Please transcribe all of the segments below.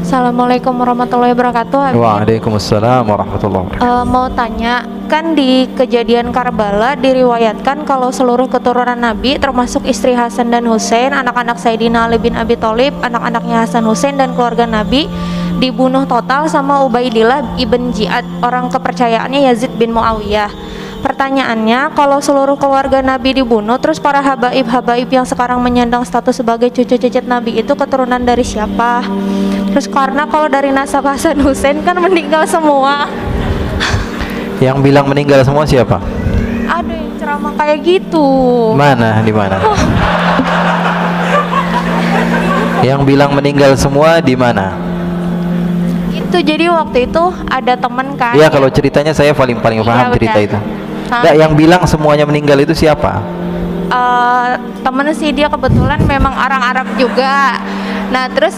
Assalamualaikum warahmatullahi wabarakatuh. Waalaikumsalam warahmatullahi wabarakatuh. Mau tanya, kan di kejadian Karbala diriwayatkan kalau seluruh keturunan Nabi termasuk istri Hasan dan Husain, anak-anak Sayyidina Ali bin Abi Thalib, anak-anaknya Hasan Husain dan keluarga Nabi dibunuh total sama Ubaidillah ibn Ziyad, orang kepercayaannya Yazid bin Muawiyah. Pertanyaannya, kalau seluruh keluarga Nabi dibunuh, terus para habaib-habaib yang sekarang menyandang status sebagai cucu cicit Nabi itu keturunan dari siapa? Terus karena kalau dari nasab Hasan Husain kan meninggal semua. Yang bilang meninggal semua siapa? Ada yang ceramah kayak gitu. Mana? Di mana? Yang bilang meninggal semua di mana? Itu jadi waktu itu ada teman kan. Iya, kalau ceritanya saya paling paham cerita itu. Enggak, yang bilang semuanya meninggal itu siapa? Temen sih, dia kebetulan memang orang Arab juga. Nah terus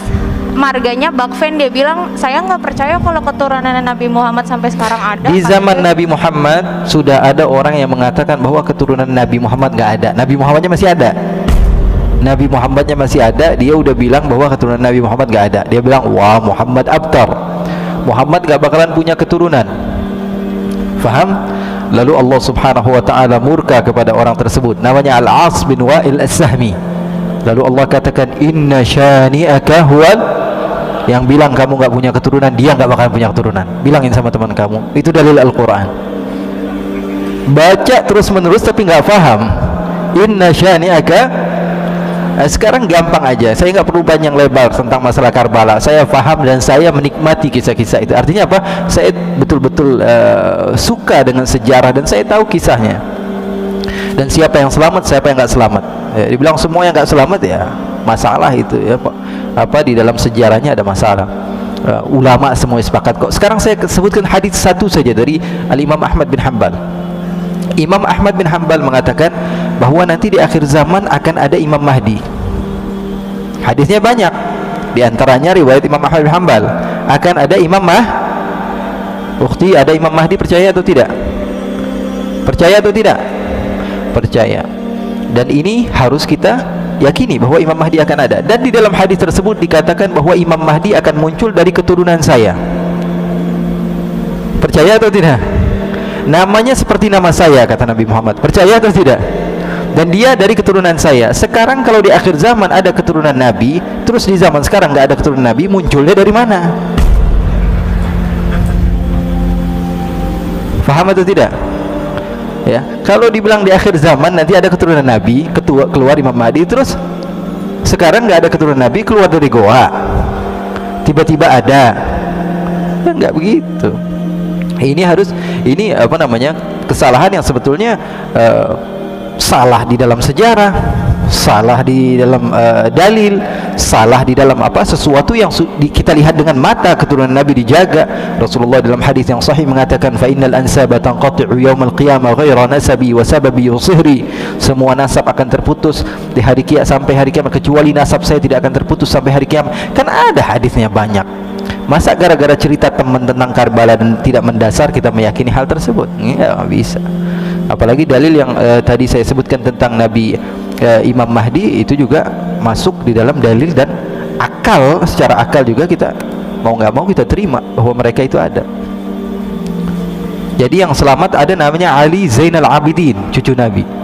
marganya Bakfen, dia bilang saya nggak percaya kalau keturunan Nabi Muhammad sampai sekarang ada. Di zaman Nabi Muhammad sudah ada orang yang mengatakan bahwa keturunan Nabi Muhammad nggak ada. Nabi Muhammadnya masih ada. Nabi Muhammadnya masih ada. Dia udah bilang bahwa keturunan Nabi Muhammad nggak ada. Dia bilang, wah, Muhammad abtar, Muhammad nggak bakalan punya keturunan. Faham? Lalu Allah Subhanahu wa ta'ala murka kepada orang tersebut, namanya Al-As bin Wa'il As-Sahmi. Lalu Allah katakan, inna syani'aka huwal, yang bilang kamu nggak punya keturunan, dia nggak bakalan punya keturunan. Bilangin sama teman kamu, itu dalil Al-Quran. Baca terus menerus tapi nggak paham. Inna syani'aka. Sekarang gampang aja, saya nggak perlu panjang lebar tentang masalah Karbala. Saya paham dan saya menikmati kisah-kisah itu. Artinya apa? Saya betul-betul suka dengan sejarah dan saya tahu kisahnya. Dan siapa yang selamat, siapa yang nggak selamat. Dibilang semua yang nggak selamat, ya masalah itu ya, apa di dalam sejarahnya ada masalah. Ulama semua sepakat kok. Sekarang saya sebutkan hadis satu saja dari Al-Imam Ahmad bin Hanbal. Imam Ahmad bin Hanbal mengatakan bahwa nanti di akhir zaman akan ada Imam Mahdi. Hadisnya banyak, di antaranya riwayat Imam Ahmad bin Hanbal akan ada Imam Ukhti, ada Imam Mahdi, percaya atau tidak? Percaya atau tidak? Percaya. Dan ini harus kita yakini bahwa Imam Mahdi akan ada. Dan di dalam hadis tersebut dikatakan bahwa Imam Mahdi akan muncul dari keturunan saya. Percaya atau tidak? Namanya seperti nama saya, kata Nabi Muhammad. Percaya atau tidak? Dan dia dari keturunan saya. Sekarang kalau di akhir zaman ada keturunan Nabi, terus di zaman sekarang nggak ada keturunan Nabi, munculnya dari mana? Paham atau tidak? Ya, kalau dibilang di akhir zaman nanti ada keturunan Nabi, keluar Imam Mahdi, terus sekarang nggak ada keturunan Nabi, keluar dari goa, tiba-tiba ada, ya nggak begitu. Ini apa namanya, kesalahan yang sebetulnya salah di dalam sejarah, salah di dalam dalil, salah di dalam apa, sesuatu yang kita lihat dengan mata. Keturunan Nabi dijaga. Rasulullah dalam hadis yang sahih mengatakan, fa innal ansaba tanqati'u yaumal qiyamah ghaira nasabi wa sababi yusihri. Semua nasab akan terputus di hari kiamat, sampai hari kiamat, kecuali nasab saya tidak akan terputus sampai hari kiamat. Kan ada hadisnya banyak. Masa gara-gara cerita teman tentang Karbala dan tidak mendasar kita meyakini hal tersebut? Ya, nggak bisa. Apalagi dalil yang tadi saya sebutkan tentang Nabi Imam Mahdi itu juga masuk di dalam dalil, dan akal, secara akal juga kita mau nggak mau kita terima bahwa mereka itu ada. Jadi yang selamat ada namanya Ali Zainal Abidin, cucu Nabi.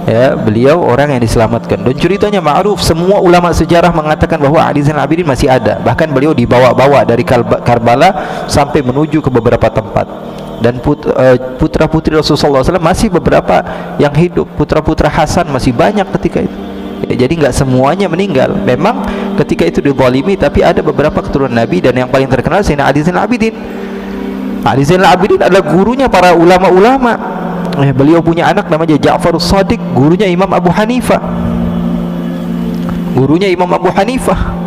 Ya, beliau orang yang diselamatkan. Dan ceritanya ma'ruf, semua ulama sejarah mengatakan bahwa Ali Zainal Abidin masih ada. Bahkan beliau dibawa-bawa dari Karbala sampai menuju ke beberapa tempat. Dan putra-putri Rasulullah SAW masih beberapa yang hidup. Putra-putra Hasan masih banyak ketika itu. Ya, jadi nggak semuanya meninggal. Memang ketika itu dizalimi, tapi ada beberapa keturunan Nabi, dan yang paling terkenal Sayyidina Ali Zainal Abidin. Ali Zainal Abidin adalah gurunya para ulama-ulama. Beliau punya anak namanya Ja'far As-Sadiq, gurunya Imam Abu Hanifah. Gurunya Imam Abu Hanifah.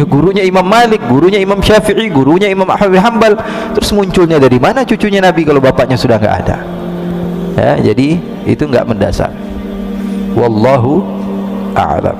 Gurunya Imam Malik, gurunya Imam Syafi'i, gurunya Imam Ahmad bin Hanbal. Terus munculnya dari mana cucunya Nabi kalau bapaknya sudah nggak ada? Ya, jadi itu nggak mendasar. Wallahu a'lam.